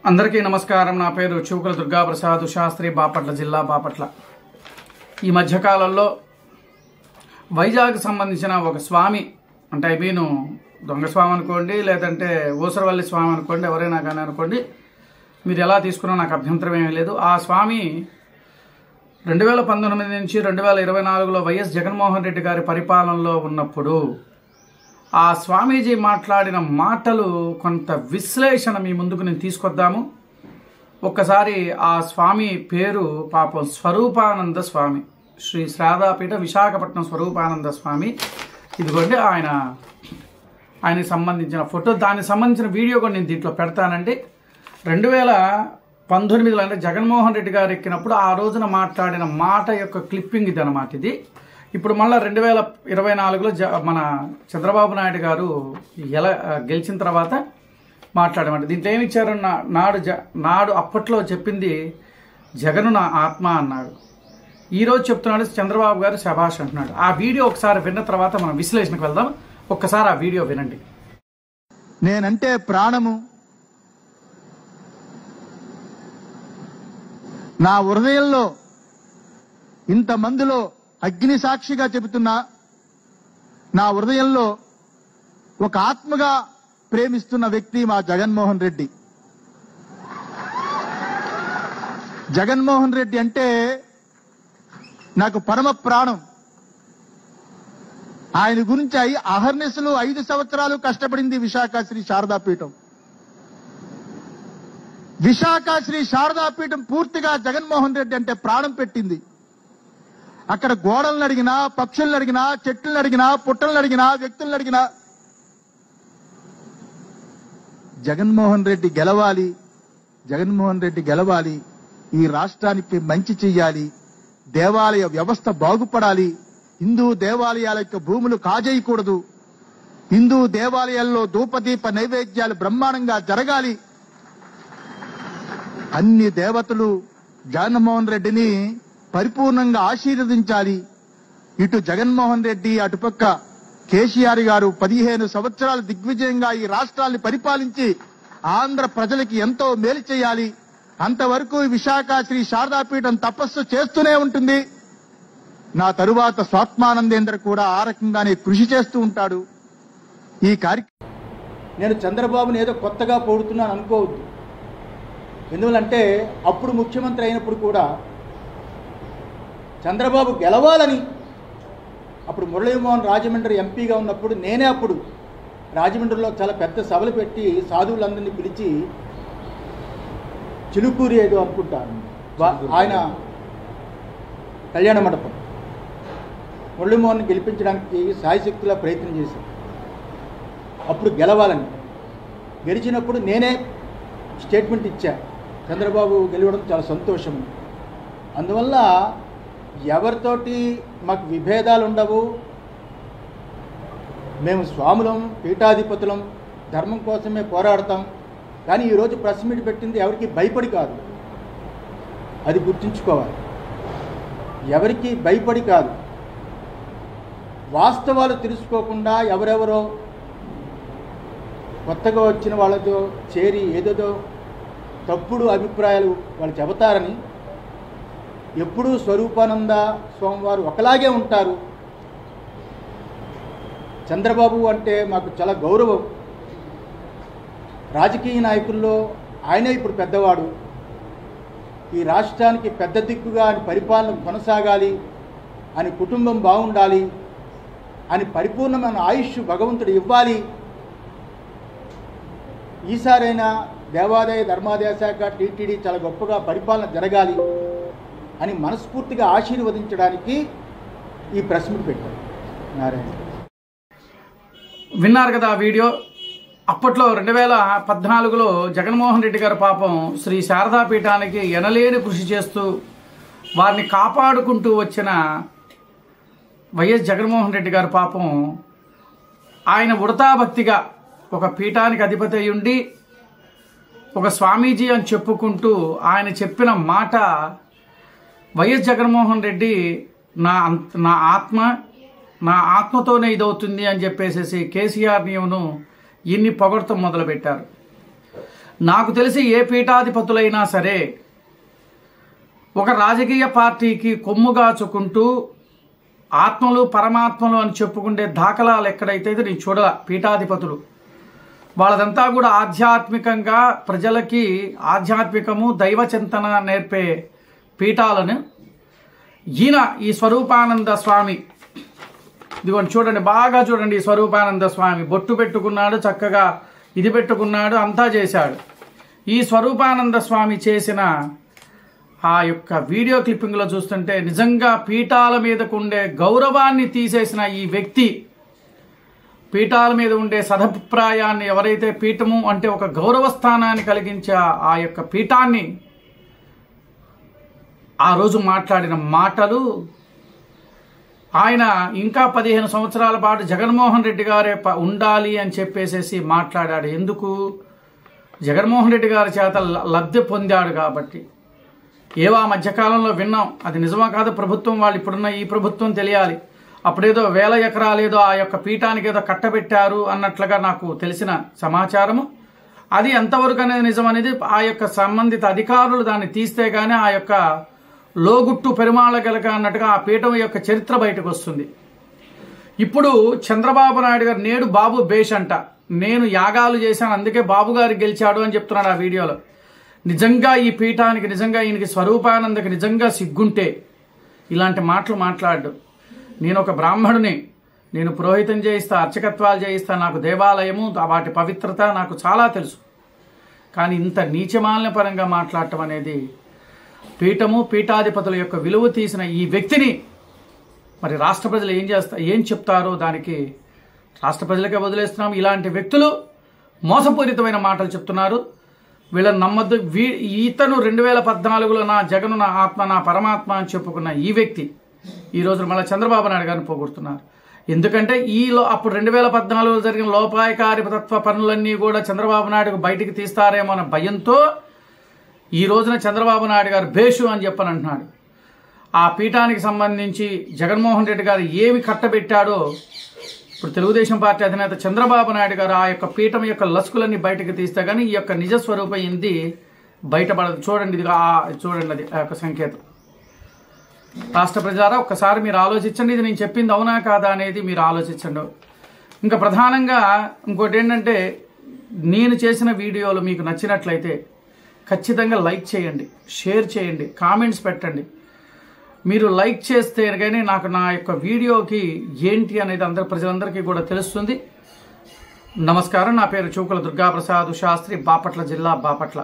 అందరికీ నమస్కారం. నా పేరు చూకుల దుర్గాప్రసాద్ శాస్త్రి, బాపట్ల జిల్లా, బాపట్ల. ఈ మధ్యకాలంలో వైజాగ్ సంబంధించిన ఒక స్వామి, అంటే దొంగ స్వామి అనుకోండి, లేదంటే ఊసరవల్లి స్వామి అనుకోండి, ఎవరైనా కానీ అనుకోండి, మీరు ఎలా తీసుకున్నా నాకు అభ్యంతరం ఏమీ లేదు. ఆ స్వామి 2019 నుంచి 2024లో వైఎస్ జగన్మోహన్ రెడ్డి గారి పరిపాలనలో ఉన్నప్పుడు ఆ స్వామీజీ మాట్లాడిన మాటలు కొంత విశ్లేషణ మీ ముందుకు నేను తీసుకొద్దాము. ఒక్కసారి ఆ స్వామి పేరు పాపం స్వరూపానంద స్వామి, శ్రీ శ్రాదాపీఠ విశాఖపట్నం స్వరూపానంద స్వామి. ఇదిగోండి ఆయనకి సంబంధించిన ఫోటో, దానికి సంబంధించిన వీడియో కూడా నేను దీంట్లో పెడతానండి. 2019లో అంటే జగన్మోహన్ రెడ్డి గారు ఎక్కినప్పుడు ఆ రోజున మాట్లాడిన మాట యొక్క క్లిప్పింగ్ ఇది అన్నమాట. ఇది ఇప్పుడు మళ్ళీ 2024లో మన చంద్రబాబు నాయుడు గారు గెలిచిన తర్వాత మాట్లాడమంట. దీంట్లో ఏమి ఇచ్చారు? నాడు అప్పట్లో చెప్పింది జగను నా ఆత్మ అన్నాడు. ఈరోజు చెప్తున్నాడు చంద్రబాబు గారు శభాష్ అంటున్నాడు. ఆ వీడియో ఒకసారి విన్న తర్వాత మనం విశ్లేషణకు వెళ్దాం. ఒక్కసారి ఆ వీడియో వినండి. నేనంటే ప్రాణము, నా హృదయంలో ఇంతమందిలో అగ్ని సాక్షిగా చెబుతున్నా, నా హృదయంలో ఒక ఆత్మగా ప్రేమిస్తున్న వ్యక్తి మా జగన్మోహన్ రెడ్డి. జగన్మోహన్ రెడ్డి అంటే నాకు పరమ ప్రాణం. ఆయన గురించి అహర్నిశలు 5 సంవత్సరాలు కష్టపడింది విశాఖ శ్రీ శారదాపీఠం. విశాఖ శ్రీ శారదాపీఠం పూర్తిగా జగన్మోహన్ రెడ్డి అంటే ప్రాణం పెట్టింది. అక్కడ గోడలను అడిగినా, పక్షులను అడిగినా, చెట్లను అడిగినా, పుట్టలను అడిగినా, వ్యక్తులను అడిగినా జగన్మోహన్ రెడ్డి గెలవాలి, జగన్మోహన్ రెడ్డి గెలవాలి, ఈ రాష్ట్రానికి మంచి చెయ్యాలి, దేవాలయ వ్యవస్థ బాగుపడాలి, హిందూ దేవాలయాల యొక్క భూములు కాజేయకూడదు, హిందూ దేవాలయాల్లో ధూపదీప నైవేద్యాలు బ్రహ్మాండంగా జరగాలి, అన్ని దేవతలు జగన్మోహన్ రెడ్డిని పరిపూర్ణంగా ఆశీర్వదించాలి. ఇటు జగన్మోహన్ రెడ్డి, అటుపక్క కేసీఆర్ గారు 15 సంవత్సరాలు దిగ్విజయంగా ఈ రాష్ట్రాన్ని పరిపాలించి ఆంధ్ర ప్రజలకి ఎంతో మేలు చేయాలి. అంతవరకు విశాఖ శ్రీ శారదాపీఠం తపస్సు చేస్తూనే ఉంటుంది. నా తరువాత స్వాత్మానందేంద్ర కూడా ఆ రకంగానే కృషి చేస్తూ ఉంటాడు. ఈ కార్యక్రమం నేను చంద్రబాబుని ఏదో కొత్తగా పొగుడుతున్నాను అనుకోవద్దు. ఎందువల్లంటే అప్పుడు ముఖ్యమంత్రి అయినప్పుడు కూడా చంద్రబాబు గెలవాలని, అప్పుడు మురళీమోహన్ రాజమండ్రి ఎంపీగా ఉన్నప్పుడు నేనే అప్పుడు రాజమండ్రిలో చాలా పెద్ద సభలు పెట్టి సాధువులందరినీ పిలిచి, చిలుకూరి ఏదో అనుకుంటాను ఆయన కళ్యాణ మండపం, మురళీమోహన్ గెలిపించడానికి సాయశక్తిలా ప్రయత్నం చేశాను. అప్పుడు గెలవాలని, గెలిచినప్పుడు నేనే స్టేట్మెంట్ ఇచ్చా, చంద్రబాబు గెలవడం చాలా సంతోషం. అందువల్ల ఎవరితోటి మాకు విభేదాలు ఉండవు. మేము స్వాములం, పీఠాధిపతులం, ధర్మం కోసమే పోరాడతాం. కానీ ఈరోజు ప్రెస్ మీట్ పెట్టింది ఎవరికి భయపడి కాదు, అది గుర్తుంచుకోవాలి. ఎవరికి భయపడి కాదు, వాస్తవాలు తెలుసుకోకుండా ఎవరెవరో కొత్తగా వచ్చిన వాళ్ళతో చేరి ఏదేదో తప్పుడు అభిప్రాయాలు వాళ్ళు చెబుతారని. ఎప్పుడూ స్వరూపానంద స్వామివారు ఒకలాగే ఉంటారు. చంద్రబాబు అంటే మాకు చాలా గౌరవం. రాజకీయ నాయకుల్లో ఆయనే ఇప్పుడు పెద్దవాడు. ఈ రాష్ట్రానికి పెద్ద దిక్కుగా ఆయన పరిపాలన కొనసాగాలి అని, కుటుంబం బాగుండాలి అని, పరిపూర్ణమైన ఆయుష్ భగవంతుడు ఇవ్వాలి. ఈసారైనా దేవాదాయ ధర్మాదాయ శాఖ, టీటీడీ చాలా గొప్పగా పరిపాలన జరగాలి అని మనస్ఫూర్తిగా ఆశీర్వదించడానికి ఈ ప్రెస్ మీట్ పెట్టారు. నారాయణ విన్నారు కదా ఆ వీడియో. అప్పట్లో 2014లో జగన్మోహన్ రెడ్డి గారు పాపం శ్రీ శారదాపీఠానికి ఎనలేని కృషి చేస్తూ వారిని కాపాడుకుంటూ వచ్చిన వైఎస్ జగన్మోహన్ రెడ్డి గారు పాపం ఆయన ఉడతాభక్తిగా ఒక పీఠానికి అధిపతి అయి ఉండి ఒక స్వామీజీ అని చెప్పుకుంటూ ఆయన చెప్పిన మాట, వైఎస్ జగన్మోహన్ రెడ్డి నా ఆత్మతోనే ఇదవుతుంది అని చెప్పేసి కేసీఆర్ నీవును ఇన్ని పొగడతం మొదలుపెట్టారు. నాకు తెలిసి ఏ పీఠాధిపతులైనా సరే ఒక రాజకీయ పార్టీకి కొమ్ముగాచుకుంటూ ఆత్మలు పరమాత్మలు అని చెప్పుకుంటే దాఖలాలు ఎక్కడైతే నేను చూడాల. పీఠాధిపతులు వాళ్ళదంతా కూడా ఆధ్యాత్మికంగా ప్రజలకి ఆధ్యాత్మికము దైవ చింతన నేర్పే పీఠాలను ఈయన ఈ స్వరూపానంద స్వామి ఇదిగోండి చూడండి, బాగా చూడండి. ఈ స్వరూపానంద స్వామి బొట్టు పెట్టుకున్నాడు, చక్కగా ఇది పెట్టుకున్నాడు, అంతా చేశాడు. ఈ స్వరూపానంద స్వామి చేసిన ఆ యొక్క వీడియో క్లిప్పింగ్లో చూస్తుంటే నిజంగా పీఠాల మీదకు ఉండే గౌరవాన్ని తీసేసిన ఈ వ్యక్తి, పీఠాల మీద ఉండే సదభిప్రాయాన్ని ఎవరైతే పీఠము అంటే ఒక గౌరవ స్థానాన్ని కలిగించే ఆ యొక్క పీఠాన్ని ఆ రోజు మాట్లాడిన మాటలు, ఆయన ఇంకా 15 సంవత్సరాల పాటు జగన్మోహన్ రెడ్డి గారే ఉండాలి అని చెప్పేసేసి మాట్లాడాడు. ఎందుకు? జగన్మోహన్ రెడ్డి గారి చేత లబ్ధి పొందాడు కాబట్టి. ఏవో ఆ మధ్యకాలంలో విన్నాం, అది నిజమా కాదు ప్రభుత్వం వాళ్ళు ఇప్పుడున్న ఈ ప్రభుత్వం తెలియాలి. అప్పుడేదో 1000 ఎకరాలు ఏదో ఆ యొక్క పీఠానికి ఏదో కట్టబెట్టారు అన్నట్లుగా నాకు తెలిసిన సమాచారము. అది ఎంతవరకు అనేది నిజం అనేది ఆ యొక్క సంబంధిత అధికారులు దాన్ని తీస్తే గానీ ఆ యొక్క లోగుట్టు పెరుమాళ గెలక అన్నట్టుగా ఆ పీఠం యొక్క చరిత్ర బయటకు వస్తుంది. ఇప్పుడు చంద్రబాబు నాయుడు గారు నేడు బాబు బేష్ అంట, నేను యాగాలు చేశాను అందుకే బాబు గారు గెలిచాడు అని చెప్తున్నాడు ఆ వీడియోలో. నిజంగా ఈ పీఠానికి, నిజంగా ఈయనకి స్వరూపానందకి నిజంగా సిగ్గుంటే ఇలాంటి మాటలు మాట్లాడు. నేను ఒక బ్రాహ్మణుని, నేను పురోహితం చేయిస్తా, అర్చకత్వాలు చేయిస్తా, నాకు దేవాలయము వాటి పవిత్రత నాకు చాలా తెలుసు. కానీ ఇంత నీచమాలిన పరంగా మాట్లాడటం అనేది, పీఠము పీఠాధిపతుల యొక్క విలువ తీసిన ఈ వ్యక్తిని మరి రాష్ట్ర ప్రజలు ఏం చెప్తారో దానికి రాష్ట్ర ప్రజలకే వదిలేస్తున్నాం. ఇలాంటి వ్యక్తులు మోసపూరితమైన మాటలు చెప్తున్నారు, వీళ్ళని నమ్మద్దు. ఇతను 2014లో నా జగను నా ఆత్మ నా పరమాత్మ అని చెప్పుకున్న ఈ వ్యక్తి ఈ రోజు మళ్ళీ చంద్రబాబు నాయుడు గారిని పోగొడుతున్నారు. ఎందుకంటే అప్పుడు 2014లో జరిగిన లోపాయకారితత్వ పనులన్నీ కూడా చంద్రబాబు నాయుడుకు బయటికి తీస్తారేమో అన్న భయంతో ఈ రోజున చంద్రబాబు నాయుడు గారు భేషు అని చెప్పని అంటున్నాడు. ఆ పీఠానికి సంబంధించి జగన్మోహన్ రెడ్డి గారు ఏమి కట్టబెట్టాడో ఇప్పుడు తెలుగుదేశం పార్టీ అధినేత చంద్రబాబు నాయుడు గారు ఆ యొక్క పీఠం యొక్క లసుకులన్నీ బయటకు తీస్తే కానీ ఈ యొక్క నిజస్వరూపం ఏంది బయటపడదు. చూడండి, ఇది చూడండి, అది ఆ యొక్క సంకేతం. రాష్ట్ర ప్రజలారా ఒక్కసారి మీరు ఆలోచించండి, ఇది నేను చెప్పింది అవునా కాదా అనేది మీరు ఆలోచించండి. ఇంకా ప్రధానంగా ఇంకోటి ఏంటంటే, నేను చేసిన వీడియోలు మీకు నచ్చినట్లయితే ఖచ్చితంగా లైక్ చేయండి, షేర్ చేయండి, కామెంట్స్ పెట్టండి. మీరు లైక్ చేస్తే కానీ నాకు నా యొక్క వీడియోకి ఏంటి అనేది ప్రజలందరికీ కూడా తెలుస్తుంది. నమస్కారం, నా పేరు చూకుల దుర్గాప్రసాద్ శాస్త్రి, బాపట్ల జిల్లా, బాపట్ల.